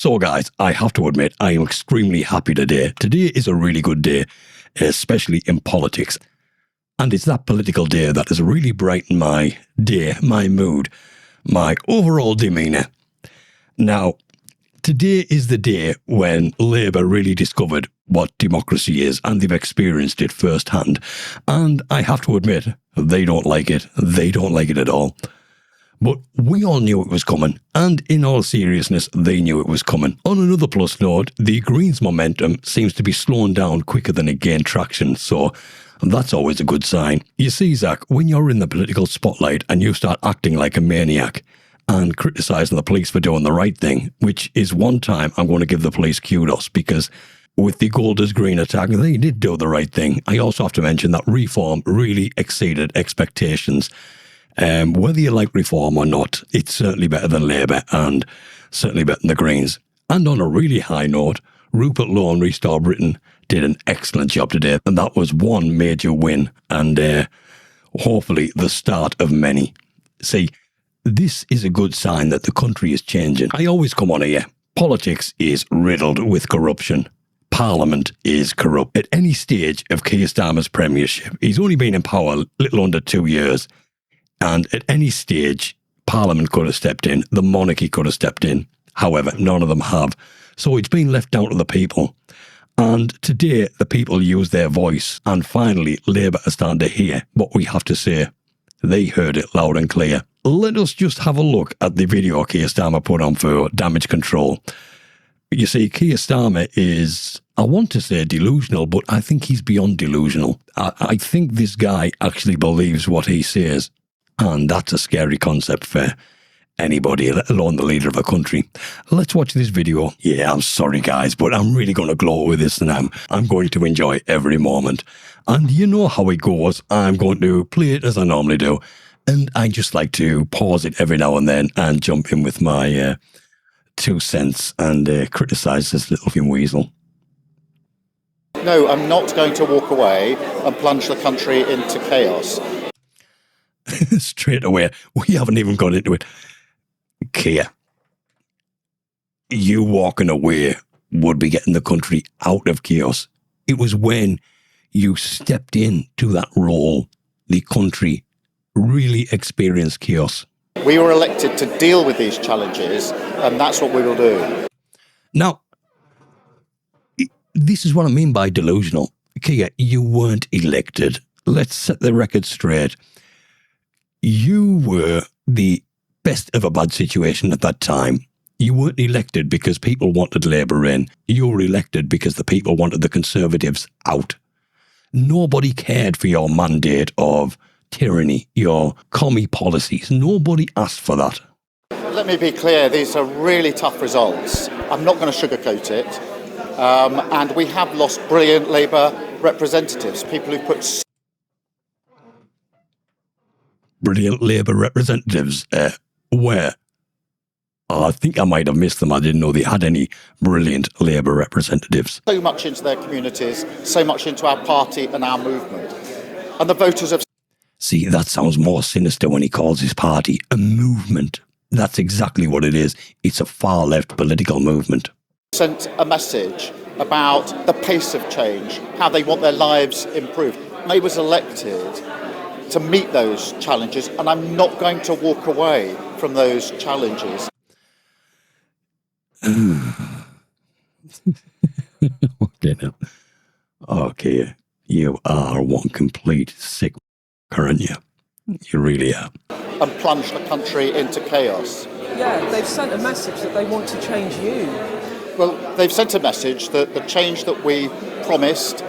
So guys, I have to admit, I am extremely happy today. Today is a really good day, especially in politics. And it's that political day that has really brightened my day, my mood, my overall demeanour. Now, today is the day when Labour really discovered what democracy is, and they've experienced it firsthand. And I have to admit, they don't like it. They don't like it at all. But we all knew it was coming, and in all seriousness, they knew it was coming. On another plus note, the Greens' momentum seems to be slowing down quicker than it gained traction, so that's always a good sign. You see, Zach, when you're in the political spotlight and you start acting like a maniac and criticising the police for doing the right thing, which is one time I'm going to give the police kudos, because with the Golders Green attack, they did do the right thing. I also have to mention that Reform really exceeded expectations. Whether you like Reform or not, it's certainly better than Labour and certainly better than the Greens. And on a really high note, Rupert Lowe and Restore Britain did an excellent job today, and that was one major win and hopefully the start of many. See, this is a good sign that the country is changing. I always come on here. Politics is riddled with corruption. Parliament is corrupt. At any stage of Keir Starmer's premiership, he's only been in power a little under 2 years. And at any stage, Parliament could have stepped in, the monarchy could have stepped in. However, none of them have. So it's been left down to the people. And today, the people use their voice. And finally, Labour are starting to hear what we have to say. They heard it loud and clear. Let us just have a look at the video Keir Starmer put on for damage control. You see, Keir Starmer is, I want to say delusional, but I think he's beyond delusional. I think this guy actually believes what he says. And that's a scary concept for anybody, let alone the leader of a country. Let's watch this video. Yeah, I'm sorry guys, but I'm really going to glow with this, and I'm going to enjoy every moment. And you know how it goes. I'm going to play it as I normally do. And I just like to pause it every now and then and jump in with my 2 cents and criticise this little fin weasel. No, I'm not going to walk away and plunge the country into chaos. Straight away, we haven't even got into it. Keir, you walking away would be getting the country out of chaos. It was when you stepped into that role, the country really experienced chaos. We were elected to deal with these challenges, and that's what we will do. Now, this is what I mean by delusional. Keir, you weren't elected. Let's set the record straight. You were the best of a bad situation at that time. You weren't elected because people wanted Labour in. You were elected because the people wanted the Conservatives out. Nobody cared for your mandate of tyranny, your commie policies. Nobody asked for that. Let me be clear, these are really tough results. I'm not going to sugarcoat it. And we have lost brilliant Labour representatives, people who put brilliant Labour representatives. Where? I think I might have missed them. I didn't know they had any brilliant Labour representatives. So much into their communities, so much into our party and our movement. And the voters have... See, that sounds more sinister when he calls his party a movement. That's exactly what it is. It's a far-left political movement. Sent a message about the pace of change, how they want their lives improved. They was elected to meet those challenges, and I'm not going to walk away from those challenges. Okay, now. Okay, you are one complete sick, aren't you? You really are. And plunge the country into chaos. Yeah, they've sent a message that they want to change you. Well, they've sent a message that the change that we promised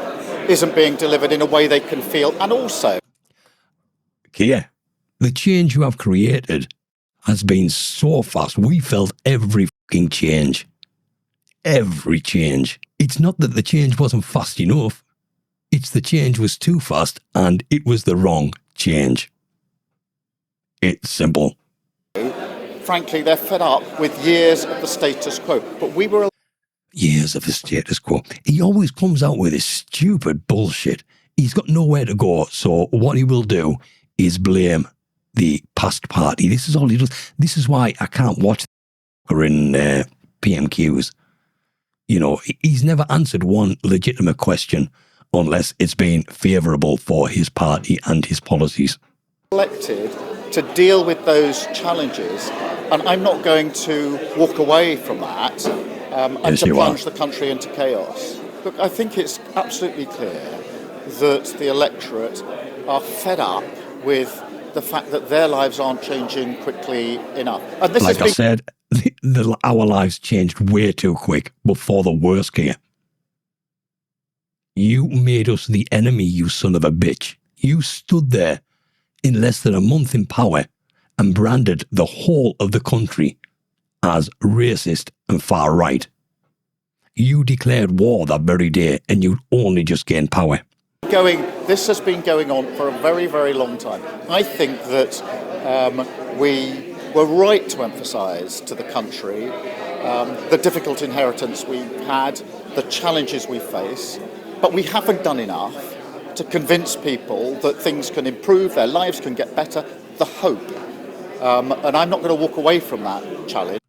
isn't being delivered in a way they can feel, and also... Keir, the change you have created has been so fast. We felt every fucking change. Every change. It's not that the change wasn't fast enough. It's the change was too fast and it was the wrong change. It's simple. Frankly, they're fed up with years of the status quo. But we were... Years of the status quo. He always comes out with this stupid bullshit. He's got nowhere to go, so what he will do is blame the past party. This is all he does. This is why I can't watch in PMQs. You know, he's never answered one legitimate question unless it's been favourable for his party and his policies. Elected to deal with those challenges, and I'm not going to walk away from that and Yes, to you plunge are. the country into chaos. Look, I think it's absolutely clear that the electorate are fed up with the fact that their lives aren't changing quickly enough. And this Like has I been said, our lives changed way too quick before the worst came. You made us the enemy, you son of a bitch. You stood there in less than a month in power and branded the whole of the country as racist and far right. You declared war that very day and you only just gained power. this has been going on for a very, very long time. I think that we were right to emphasise to the country the difficult inheritance we've had, the challenges we face, but we haven't done enough to convince people that things can improve, their lives can get better, the hope. And I'm not going to walk away from that challenge.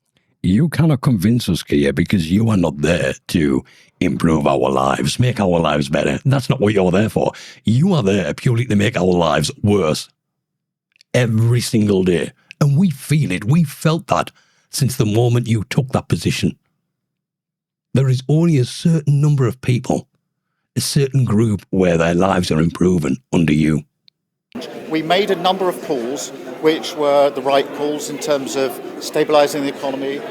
You cannot convince us, Keir, because you are not there to improve our lives, make our lives better. That's not what you're there for. You are there purely to make our lives worse every single day. And we feel it. We felt that since the moment you took that position. There is only a certain number of people, a certain group where their lives are improving under you. We made a number of calls which were the right calls in terms of stabilising the economy.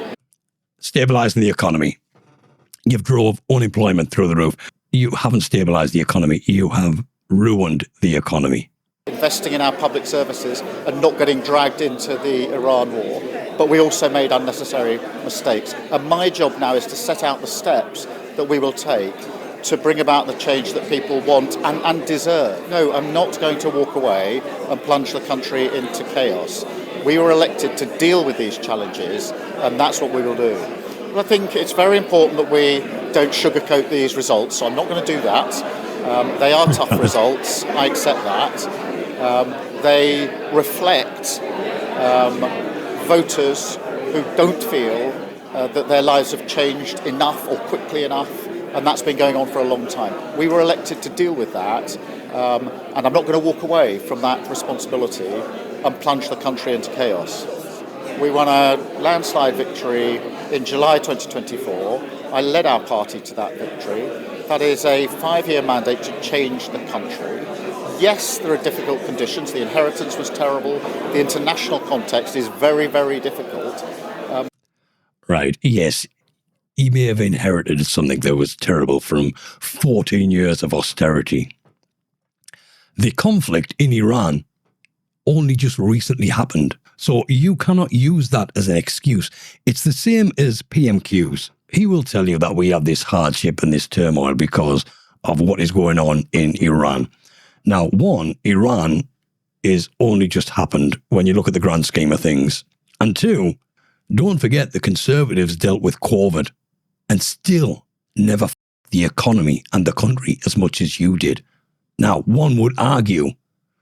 Stabilising the economy. You've drove unemployment through the roof. You haven't stabilised the economy. You have ruined the economy. Investing in our public services and not getting dragged into the Iran war. But we also made unnecessary mistakes. And my job now is to set out the steps that we will take to bring about the change that people want and deserve. No, I'm not going to walk away and plunge the country into chaos. We were elected to deal with these challenges, and that's what we will do. But I think it's very important that we don't sugarcoat these results, so I'm not going to do that. They are tough results, I accept that. They reflect voters who don't feel that their lives have changed enough or quickly enough, and that's been going on for a long time. We were elected to deal with that, and I'm not going to walk away from that responsibility and plunge the country into chaos. We won a landslide victory in July 2024. I led our party to that victory. That is a 5-year mandate to change the country. Yes, there are difficult conditions. The inheritance was terrible. The international context is very, very difficult. Right, yes. He may have inherited something that was terrible from 14 years of austerity. The conflict in Iran only just recently happened, so you cannot use that as an excuse. It's the same as PMQs. He will tell you that we have this hardship and this turmoil because of what is going on in Iran. Now, one, Iran is only just happened when you look at the grand scheme of things. And two, don't forget the Conservatives dealt with COVID and still never f***ed the economy and the country as much as you did. Now, one would argue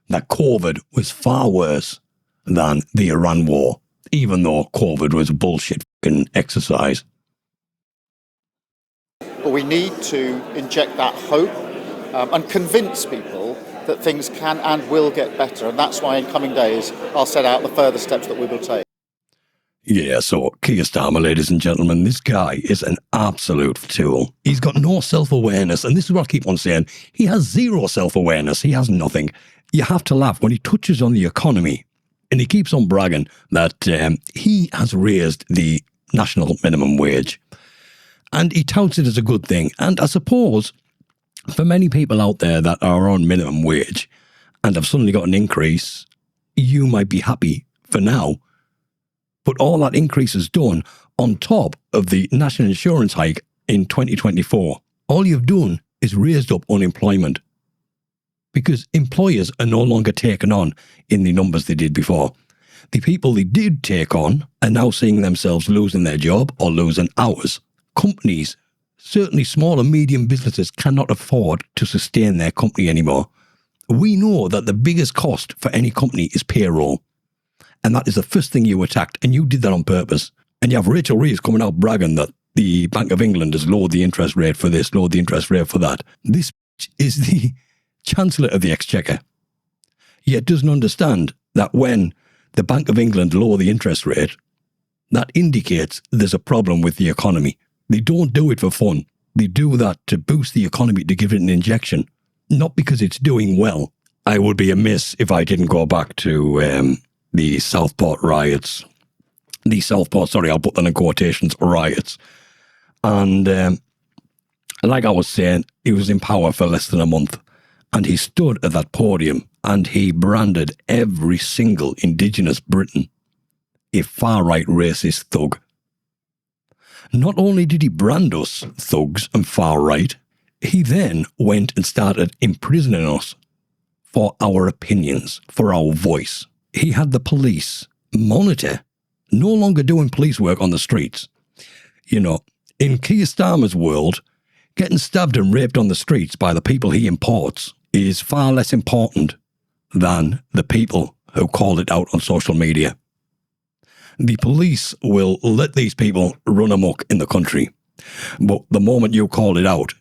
that COVID was far worse than the Iran war, even though COVID was a bullshit f***ing exercise. But we need to inject that hope and convince people that things can and will get better. And that's why in coming days, I'll set out the further steps that we will take. Yeah, so Keir Starmer, ladies and gentlemen, this guy is an absolute tool. He's got no self-awareness, and this is what I keep on saying. He has zero self-awareness. He has nothing. You have to laugh when he touches on the economy, and he keeps on bragging that he has raised the national minimum wage. And he touts it as a good thing. And I suppose for many people out there that are on minimum wage and have suddenly got an increase, you might be happy for now. But all that increase is done on top of the national insurance hike in 2024. All you've done is raised up unemployment because employers are no longer taken on in the numbers they did before. The people they did take on are now seeing themselves losing their job or losing hours. Companies, certainly small and medium businesses, cannot afford to sustain their company anymore. We know that the biggest cost for any company is payroll. And that is the first thing you attacked, and you did that on purpose. And you have Rachel Reeves coming out bragging that the Bank of England has lowered the interest rate for this, lowered the interest rate for that. This is the Chancellor of the Exchequer. Yet doesn't understand that when the Bank of England lower the interest rate, that indicates there's a problem with the economy. They don't do it for fun. They do that to boost the economy, to give it an injection, not because it's doing well. I would be amiss if I didn't go back to the Southport riots. The Southport, sorry, I'll put that in quotations, riots. And like I was saying, he was in power for less than a month. And he stood at that podium and he branded every single Indigenous Briton a far-right racist thug. Not only did he brand us thugs and far-right, he then went and started imprisoning us for our opinions, for our voice. He had the police monitor, no longer doing police work on the streets. You know, in Keir Starmer's world, getting stabbed and raped on the streets by the people he imports is far less important than the people who called it out on social media. The police will let these people run amok in the country. But the moment you call it out,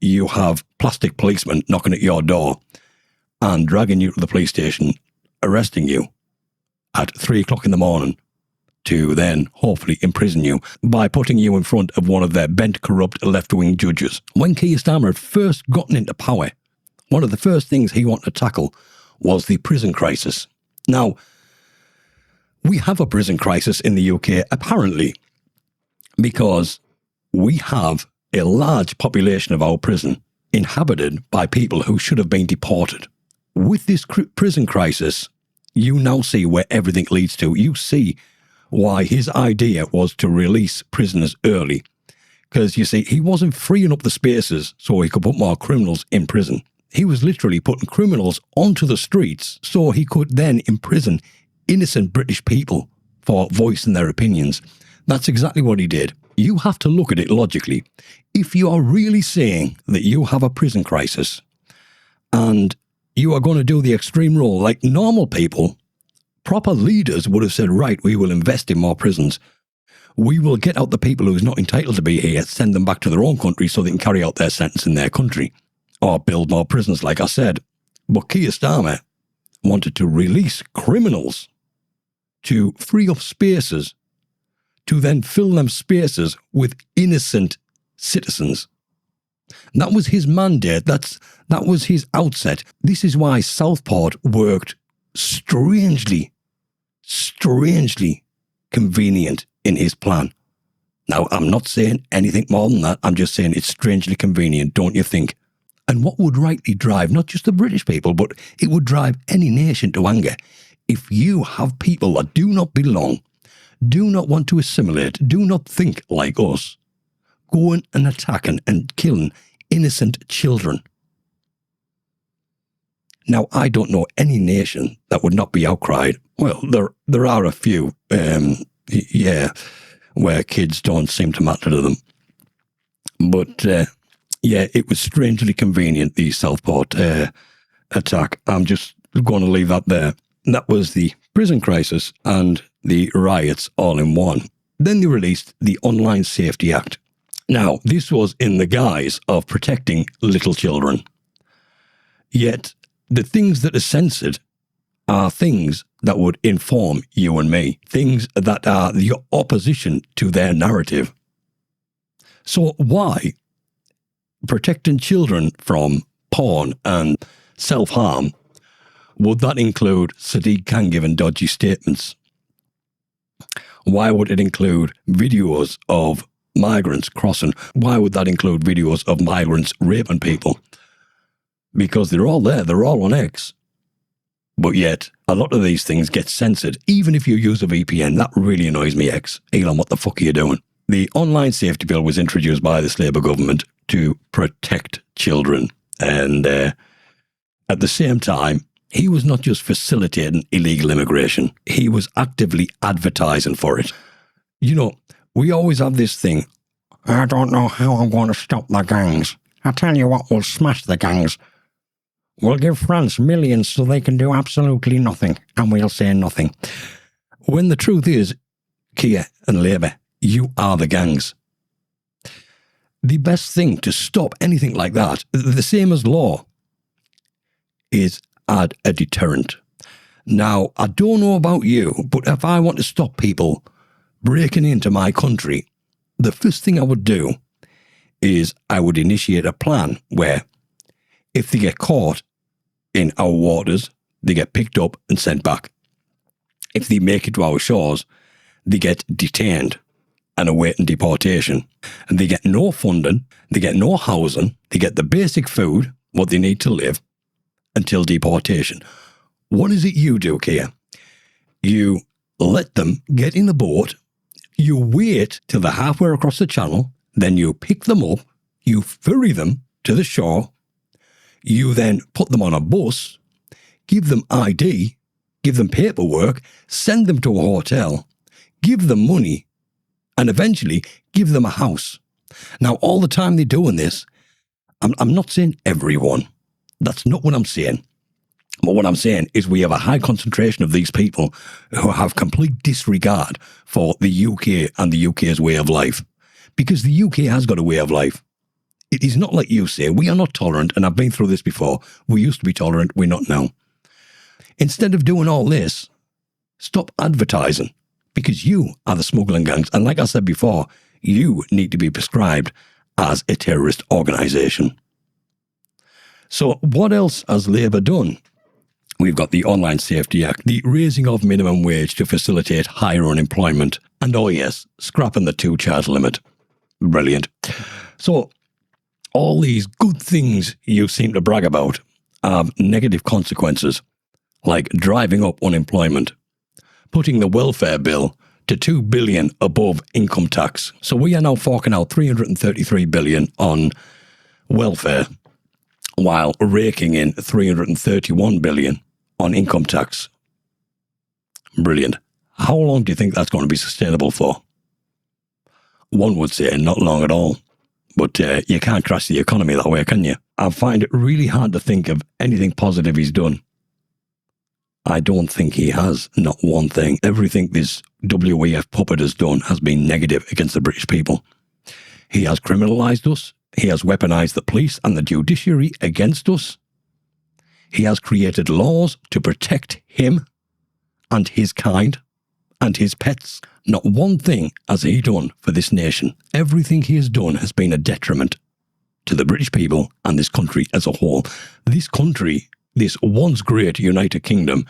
you have plastic policemen knocking at your door and dragging you to the police station, arresting you at 3 o'clock in the morning to then hopefully imprison you by putting you in front of one of their bent, corrupt, left-wing judges. When Keir Starmer had first gotten into power, one of the first things he wanted to tackle was the prison crisis. Now, we have a prison crisis in the UK, apparently, because we have a large population of our prison inhabited by people who should have been deported. With this prison crisis, you now see where everything leads to. You see why his idea was to release prisoners early. Because, you see, he wasn't freeing up the spaces so he could put more criminals in prison. He was literally putting criminals onto the streets so he could then imprison innocent British people for voicing their opinions. That's exactly what he did. You have to look at it logically. If you are really saying that you have a prison crisis and you are going to do the extreme rule, like normal people, proper leaders would have said, right, we will invest in more prisons. We will get out the people who's not entitled to be here, send them back to their own country so they can carry out their sentence in their country, or build more prisons, like I said. But Keir Starmer wanted to release criminals to free up spaces, to then fill them spaces with innocent citizens. That was his mandate. That was his outset. This is why Southport worked strangely convenient in his plan. Now, I'm not saying anything more than that. I'm just saying it's strangely convenient, don't you think? And what would rightly drive not just the British people, but it would drive any nation to anger if you have people that do not belong, do not want to assimilate, do not think like us, going and attacking and killing innocent children. Now, I don't know any nation that would not be outcried. Well, there are a few, where kids don't seem to matter to them. But, it was strangely convenient, the Southport attack. I'm just going to leave that there. That was the prison crisis and the riots all in one. Then they released the Online Safety Act. Now, this was in the guise of protecting little children. Yet, the things that are censored are things that would inform you and me, things that are the opposition to their narrative. So why protecting children from porn and self-harm, would that include Sadiq Khan giving dodgy statements? Why would it include videos of migrants crossing? Why would that include videos of migrants raping people? Because they're all there, they're all on X. But yet, a lot of these things get censored, even if you use a VPN. That really annoys me, X. Elon, what the fuck are you doing? The Online Safety Bill was introduced by this Labour government to protect children. And at the same time, he was not just facilitating illegal immigration, he was actively advertising for it. You know, we always have this thing, I don't know how I'm going to stop the gangs. I tell you what, we'll smash the gangs. We'll give France millions so they can do absolutely nothing, and we'll say nothing. When the truth is, Keir and Labour You are the gangs. The best thing to stop anything like that, the same as law, is add a deterrent. Now, I don't know about you, but if I want to stop people breaking into my country, the first thing I would do is I would initiate a plan where if they get caught in our waters, they get picked up and sent back. If they make it to our shores, they get detained and awaiting deportation. And they get no funding, they get no housing, they get the basic food, what they need to live, until deportation. What is it you do, Keir? You let them get in the boat, you wait till they're halfway across the channel, then you pick them up, you ferry them to the shore, you then put them on a bus, give them ID, give them paperwork, send them to a hotel, give them money, and eventually give them a house. Now, all the time they're doing this, I'm not saying everyone. That's not what I'm saying. But what I'm saying is we have a high concentration of these people who have complete disregard for the UK and the UK's way of life. Because the UK has got a way of life. It is not like you say. We are not tolerant, and I've been through this before. We used to be tolerant, we're not now. Instead of doing all this, stop advertising. Because you are the smuggling gangs. And like I said before, you need to be prescribed as a terrorist organisation. So what else has Labour done? We've got the Online Safety Act, the raising of minimum wage to facilitate higher unemployment, and oh yes, scrapping the 2-child limit. Brilliant. So all these good things you seem to brag about have negative consequences, like driving up unemployment, putting the welfare bill to $2 billion above income tax. So we are now forking out $333 billion on welfare, while raking in $331 billion on income tax. Brilliant. How long do you think that's going to be sustainable for? One would say not long at all. But you can't crash the economy that way, can you? I find it really hard to think of anything positive he's done. I don't think he has, not one thing. Everything this WEF puppet has done has been negative against the British people. He has criminalised us. He has weaponised the police and the judiciary against us. He has created laws to protect him and his kind and his pets. Not one thing has he done for this nation. Everything he has done has been a detriment to the British people and this country as a whole. This country, this once great United Kingdom,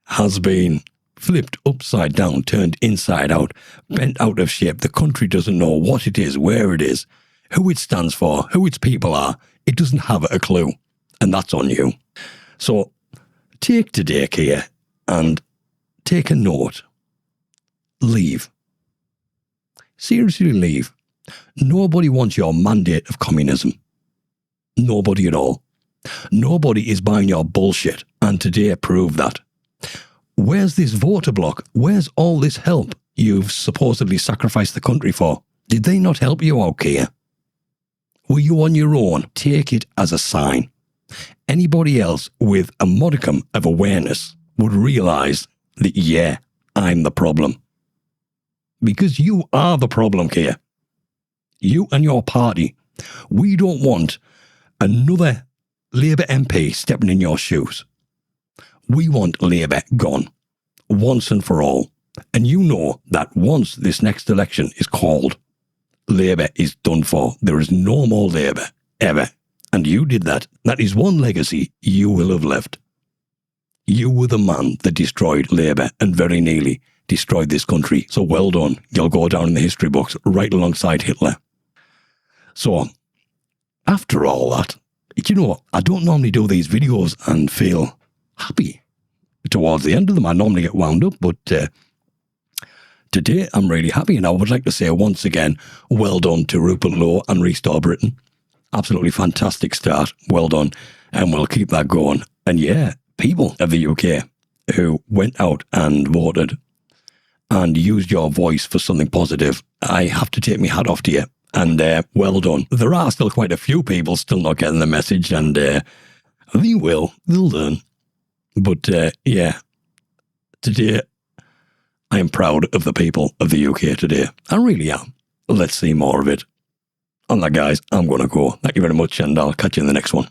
has been flipped upside down, turned inside out, bent out of shape. The country doesn't know what it is, where it is, who it stands for, who its people are. It doesn't have a clue. And that's on you. So take today, Keir, and take a note. Leave. Seriously, leave. Nobody wants your mandate of communism. Nobody at all. Nobody is buying your bullshit, and today proved that. Where's this voter bloc? Where's all this help you've supposedly sacrificed the country for? Did they not help you out, Keir? Were you on your own? Take it as a sign. Anybody else with a modicum of awareness would realise that, yeah, I'm the problem. Because you are the problem, Keir. You and your party. We don't want another Labour MP stepping in your shoes. We want Labour gone, once and for all. And you know that once this next election is called, Labour is done for. There is no more Labour, ever. And you did that. That is one legacy you will have left. You were the man that destroyed Labour and very nearly destroyed this country. So well done. You'll go down in the history books right alongside Hitler. So, after all that, you know what? I don't normally do these videos and feel happy towards the end of them. I normally get wound up, but today I'm really happy, and I would like to say once again, well done to Rupert Lowe and Restore Britain. Absolutely fantastic start. Well done. And we'll keep that going. And yeah, people of the UK who went out and voted and used your voice for something positive, I have to take my hat off to you. And well done. There are still quite a few people still not getting the message, and they will. They'll learn. But yeah, today I am proud of the people of the UK today. I really am. Let's see more of it. On that, guys, I'm going to go. Thank you very much, and I'll catch you in the next one.